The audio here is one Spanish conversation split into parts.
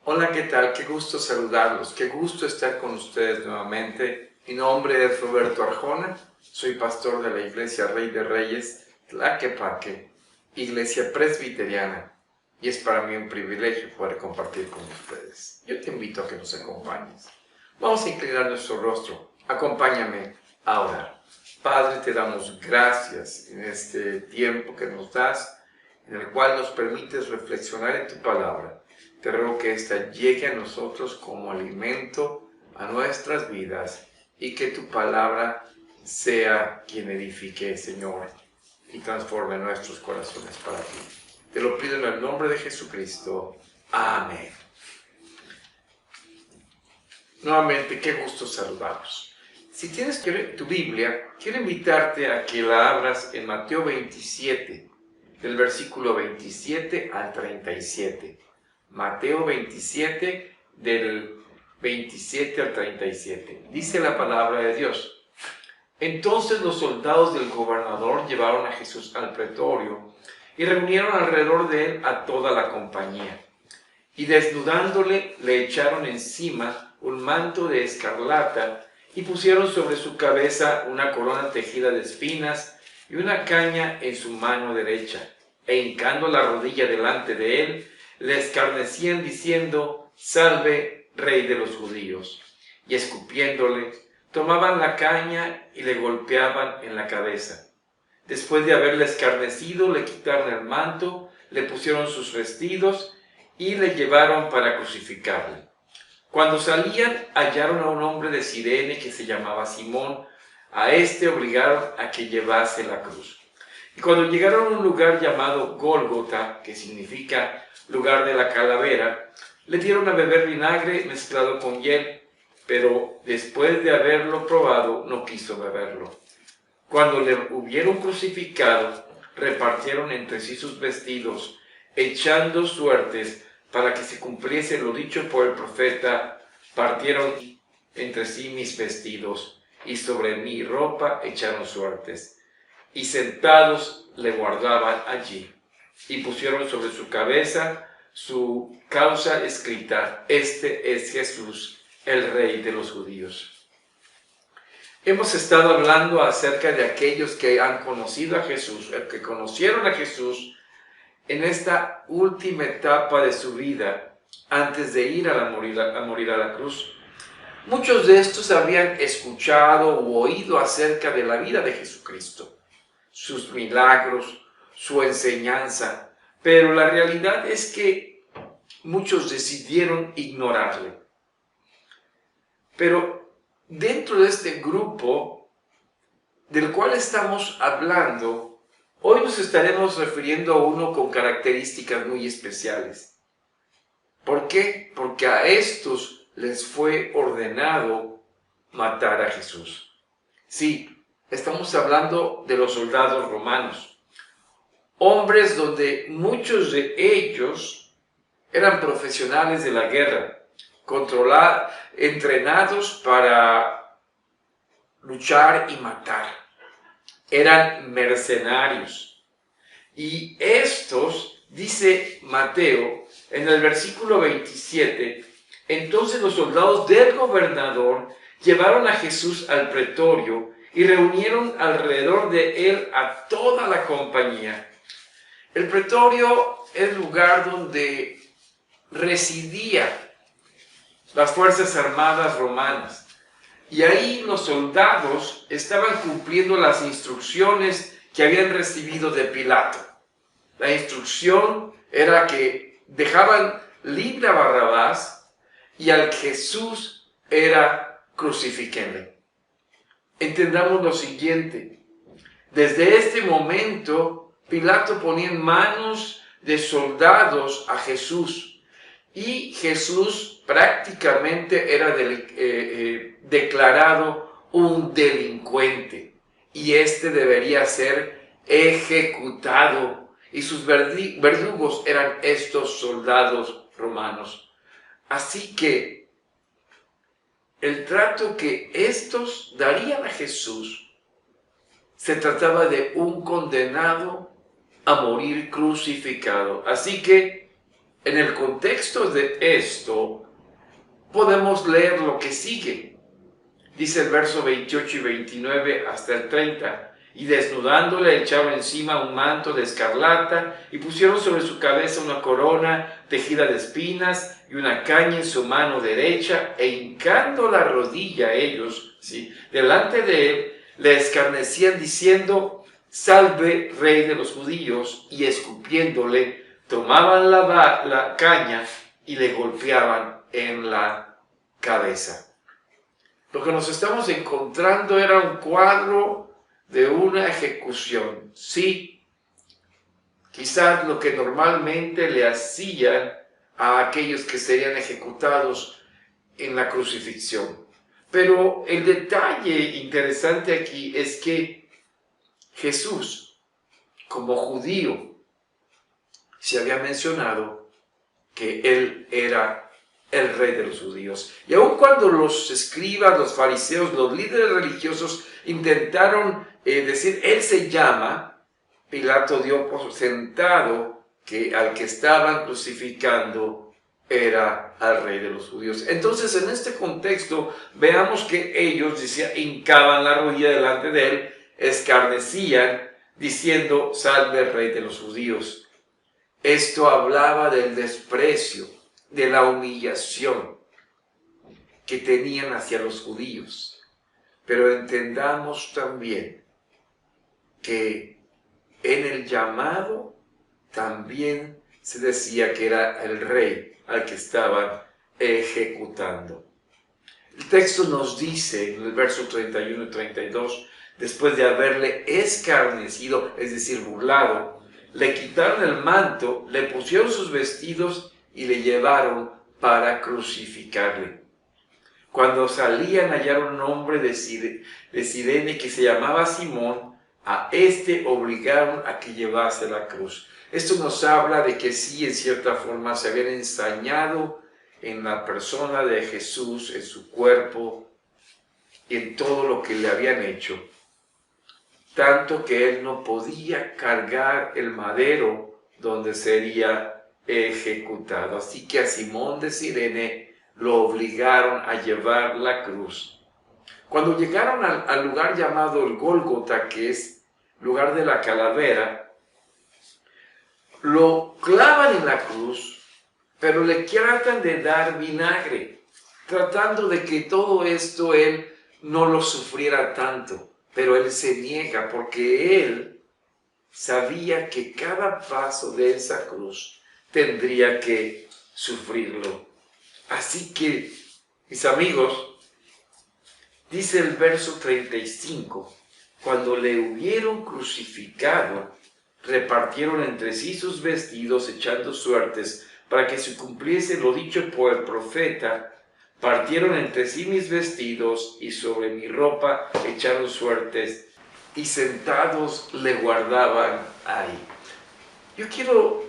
Hola, ¿qué tal? Qué gusto saludarlos, qué gusto estar con ustedes nuevamente. Mi nombre es Roberto Arjona, soy pastor de la Iglesia Rey de Reyes, Tlaquepaque, Iglesia Presbiteriana, y es para mí un privilegio poder compartir con ustedes. Yo te invito a que nos acompañes. Vamos a inclinar nuestro rostro, acompáñame a orar. Padre, te damos gracias en este tiempo que nos das, en el cual nos permites reflexionar en tu palabra. Te ruego que ésta llegue a nosotros como alimento a nuestras vidas y que tu palabra sea quien edifique, Señor, y transforme nuestros corazones para ti. Te lo pido en el nombre de Jesucristo. Amén. Nuevamente, qué gusto saludarlos. Si tienes tu Biblia, quiero invitarte a que la abras en Mateo 27, del versículo 27 al 37. Mateo 27, del 27 al 37. Dice la palabra de Dios. Entonces los soldados del gobernador llevaron a Jesús al pretorio y reunieron alrededor de él a toda la compañía. Y desnudándole, le echaron encima un manto de escarlata y pusieron sobre su cabeza una corona tejida de espinas y una caña en su mano derecha. E hincando la rodilla delante de él, le escarnecían diciendo: «Salve, Rey de los judíos». Y escupiéndole, tomaban la caña y le golpeaban en la cabeza. Después de haberle escarnecido, le quitaron el manto, le pusieron sus vestidos y le llevaron para crucificarle. Cuando salían, hallaron a un hombre de Cirene que se llamaba Simón. A este obligaron a que llevase la cruz. Y cuando llegaron a un lugar llamado Gólgota, que significa lugar de la calavera, le dieron a beber vinagre mezclado con hiel, pero después de haberlo probado, no quiso beberlo. Cuando le hubieron crucificado, repartieron entre sí sus vestidos, echando suertes para que se cumpliese lo dicho por el profeta: «Partieron entre sí mis vestidos, y sobre mi ropa echaron suertes». Y sentados le guardaban allí, y pusieron sobre su cabeza su causa escrita: «Este es Jesús, el Rey de los judíos». Hemos estado hablando acerca de aquellos que han conocido a Jesús, que conocieron a Jesús en esta última etapa de su vida, antes de ir a morir a la cruz. Muchos de estos habían escuchado u oído acerca de la vida de Jesucristo, sus milagros, su enseñanza, pero la realidad es que muchos decidieron ignorarle. Pero dentro de este grupo del cual estamos hablando, hoy nos estaremos refiriendo a uno con características muy especiales. ¿Por qué? Porque a estos les fue ordenado matar a Jesús. Sí, estamos hablando de los soldados romanos, hombres donde muchos de ellos eran profesionales de la guerra, entrenados para luchar y matar. Eran mercenarios. Y estos, dice Mateo en el versículo 27, entonces los soldados del gobernador llevaron a Jesús al pretorio y reunieron alrededor de él a toda la compañía. El pretorio es el lugar donde residían las fuerzas armadas romanas. Y ahí los soldados estaban cumpliendo las instrucciones que habían recibido de Pilato. La instrucción era que dejaban libre a Barrabás y al Jesús era crucifíquenle. Entendamos lo siguiente: desde este momento Pilato ponía en manos de soldados a Jesús, y Jesús prácticamente era declarado un delincuente, y este debería ser ejecutado, y sus verdugos eran estos soldados romanos. Así que el trato que estos darían a Jesús se trataba de un condenado a morir crucificado. Así que En el contexto de esto, podemos leer lo que sigue. Dice el verso 28 y 29 hasta el 30. Y desnudándole echaron encima un manto de escarlata y pusieron sobre su cabeza una corona tejida de espinas y una caña en su mano derecha, e hincando la rodilla ellos, ¿sí?, delante de él, le escarnecían diciendo: salve, rey de los judíos, y escupiéndole tomaban la caña y le golpeaban en la cabeza. Lo que nos estamos encontrando era un cuadro de una ejecución. Sí, quizás lo que normalmente le hacían a aquellos que serían ejecutados en la crucifixión. Pero el detalle interesante aquí es que Jesús, como judío, se había mencionado que él era el rey de los judíos. Y aun cuando los escribas, los fariseos, los líderes religiosos intentaron decir, él se llama, Pilato dio por sentado que al que estaban crucificando era al rey de los judíos. Entonces, en este contexto, veamos que ellos hincaban la rodilla delante de él, escarnecían, diciendo: salve el rey de los judíos. Esto hablaba del desprecio, de la humillación que tenían hacia los judíos. Pero entendamos también que en el llamado también se decía que era el rey al que estaban ejecutando. El texto nos dice en el verso 31 y 32, después de haberle escarnecido, es decir, burlado, le quitaron el manto, le pusieron sus vestidos y le llevaron para crucificarle. Cuando salían, hallaron un hombre de Cirene que se llamaba Simón. A este obligaron a que llevase la cruz. Esto nos habla de que sí, en cierta forma, se habían ensañado en la persona de Jesús, en su cuerpo y en todo lo que le habían hecho, tanto que él no podía cargar el madero donde sería ejecutado. Así que a Simón de Cirene lo obligaron a llevar la cruz. Cuando llegaron al lugar llamado el Gólgota, que es lugar de la calavera, lo clavan en la cruz, pero le tratan de dar vinagre, tratando de que todo esto él no lo sufriera tanto. Pero él se niega porque él sabía que cada paso de esa cruz tendría que sufrirlo. Así que, mis amigos, dice el verso 35, cuando le hubieron crucificado, repartieron entre sí sus vestidos echando suertes para que se cumpliese lo dicho por el profeta: partieron entre sí mis vestidos y sobre mi ropa echaron suertes, y sentados le guardaban ahí. Yo quiero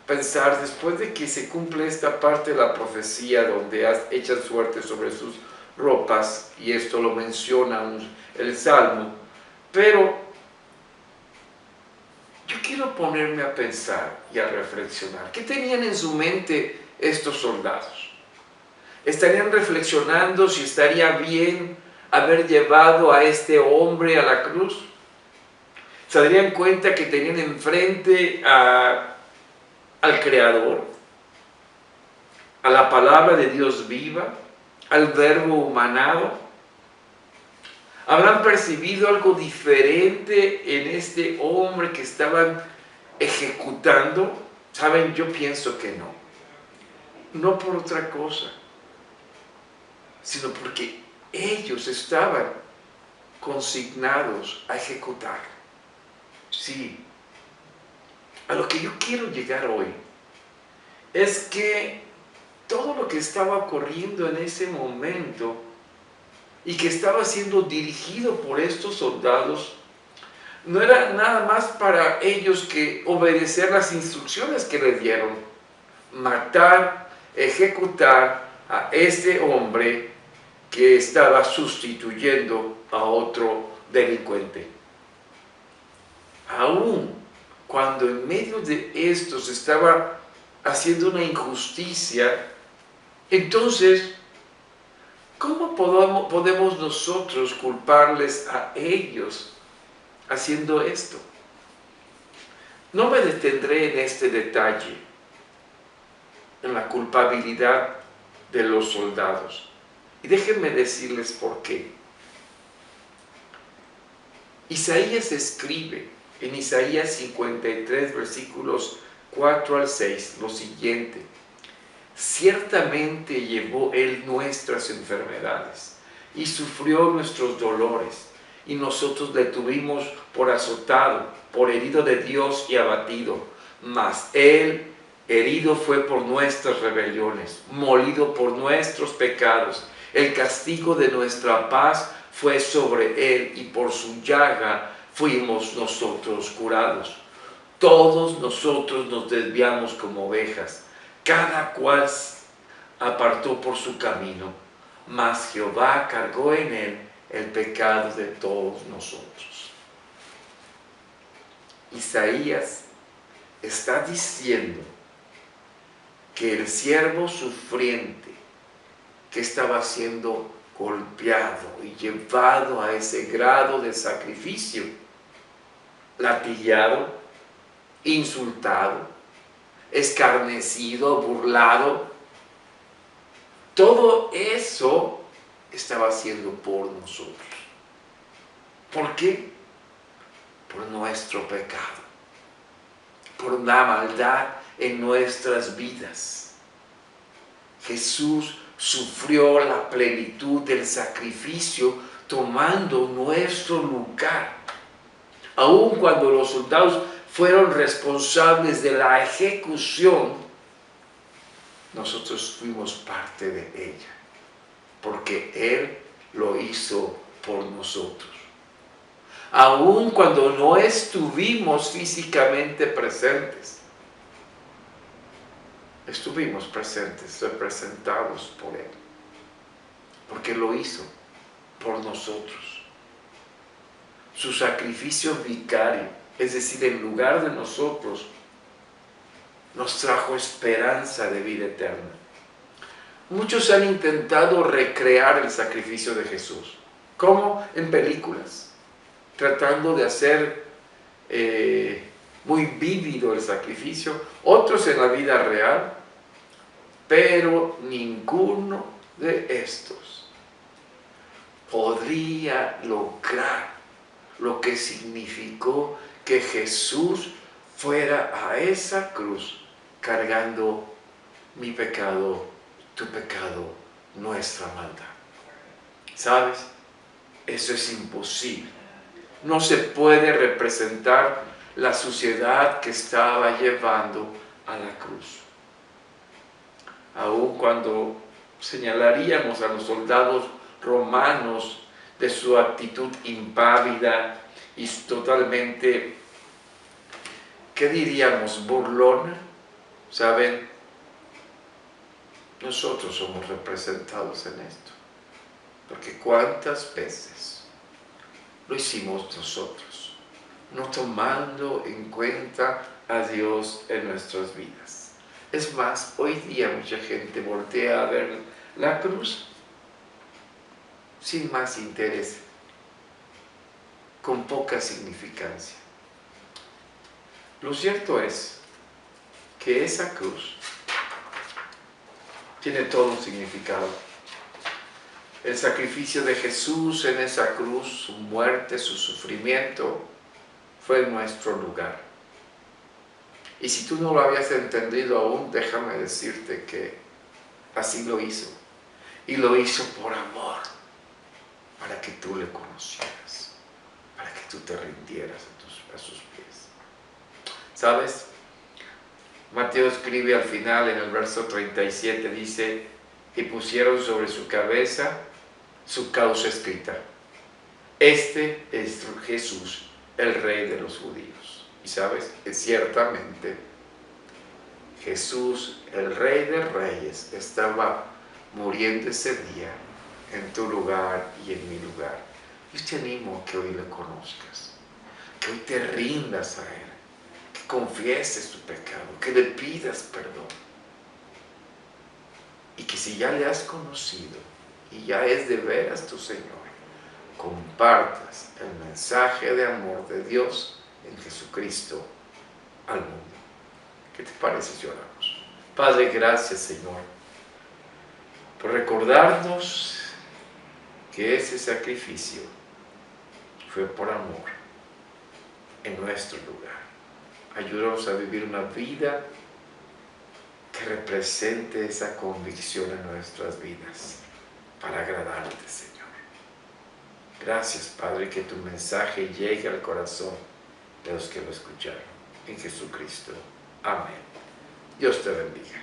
pensar, después de que se cumple esta parte de la profecía donde echan suertes sobre sus ropas, y esto lo menciona el Salmo, pero yo quiero ponerme a pensar y a reflexionar. ¿Qué tenían en su mente estos soldados? ¿Estarían reflexionando si estaría bien haber llevado a este hombre a la cruz? ¿Se darían cuenta que tenían enfrente al Creador, a la palabra de Dios viva, al Verbo humanado? ¿Habrán percibido algo diferente en este hombre que estaban ejecutando? ¿Saben? Yo pienso que no. No por otra cosa, sino porque ellos estaban consignados a ejecutar. Sí. A lo que yo quiero llegar hoy es que todo lo que estaba ocurriendo en ese momento y que estaba siendo dirigido por estos soldados, no era nada más para ellos que obedecer las instrucciones que les dieron: matar, ejecutar a este hombre que estaba sustituyendo a otro delincuente. Aún cuando en medio de esto se estaba haciendo una injusticia, entonces, ¿cómo podemos nosotros culparles a ellos haciendo esto? No me detendré en este detalle, en la culpabilidad de los soldados. Y déjenme decirles por qué. Isaías escribe en Isaías 53, versículos 4 al 6, lo siguiente: ciertamente llevó Él nuestras enfermedades y sufrió nuestros dolores, y nosotros le tuvimos por azotado, por herido de Dios y abatido. Mas Él herido fue por nuestras rebeliones, molido por nuestros pecados. El castigo de nuestra paz fue sobre Él, y por su llaga fuimos nosotros curados. Todos nosotros nos desviamos como ovejas, cada cual apartó por su camino, mas Jehová cargó en él el pecado de todos nosotros. Isaías está diciendo que el siervo sufriente que estaba siendo golpeado y llevado a ese grado de sacrificio, latillado, insultado, escarnecido, burlado, todo eso estaba haciendo por nosotros. ¿Por qué? Por nuestro pecado, por la maldad en nuestras vidas. Jesús sufrió la plenitud del sacrificio tomando nuestro lugar. Aun cuando los soldados fueron responsables de la ejecución, nosotros fuimos parte de ella, porque Él lo hizo por nosotros. Aun cuando no estuvimos físicamente presentes, estuvimos presentes, representados por Él, porque lo hizo por nosotros. Su sacrificio vicario, es decir, en lugar de nosotros, nos trajo esperanza de vida eterna. Muchos han intentado recrear el sacrificio de Jesús, como en películas, tratando de hacer muy vívido el sacrificio, otros en la vida real, pero ninguno de estos podría lograr lo que significó que Jesús fuera a esa cruz cargando mi pecado, tu pecado, nuestra maldad. ¿Sabes? Eso es imposible. No se puede representar la suciedad que estaba llevando a la cruz. Aun cuando señalaríamos a los soldados romanos de su actitud impávida y totalmente, ¿qué diríamos?, burlona. ¿Saben? Nosotros somos representados en esto, porque cuántas veces lo hicimos nosotros, no tomando en cuenta a Dios en nuestras vidas. Es más, hoy día mucha gente voltea a ver la cruz sin más interés, con poca significancia. Lo cierto es que esa cruz tiene todo un significado. El sacrificio de Jesús en esa cruz, su muerte, su sufrimiento, fue en nuestro lugar. Y si tú no lo habías entendido aún, déjame decirte que así lo hizo. Y lo hizo por amor, para que tú le conocieras, para que tú te rindieras a sus pies. ¿Sabes? Mateo escribe al final, en el verso 37, dice: y pusieron sobre su cabeza su causa escrita. Este es Jesús, el Rey de los judíos. Y sabes que ciertamente Jesús, el Rey de Reyes, estaba muriendo ese día en tu lugar y en mi lugar. Yo te animo a que hoy le conozcas, que hoy te rindas a Él, que confieses tu pecado, que le pidas perdón. Y que si ya le has conocido y ya es de veras tu Señor, compartas el mensaje de amor de Dios en Jesucristo al mundo. ¿Qué te parece si oramos? Padre, gracias, Señor, por recordarnos que ese sacrificio fue por amor en nuestro lugar. Ayúdanos a vivir una vida que represente esa convicción en nuestras vidas para agradarte, Señor. Gracias, Padre, que tu mensaje llegue al corazón de los que lo escucharon. En Jesucristo. Amén. Dios te bendiga.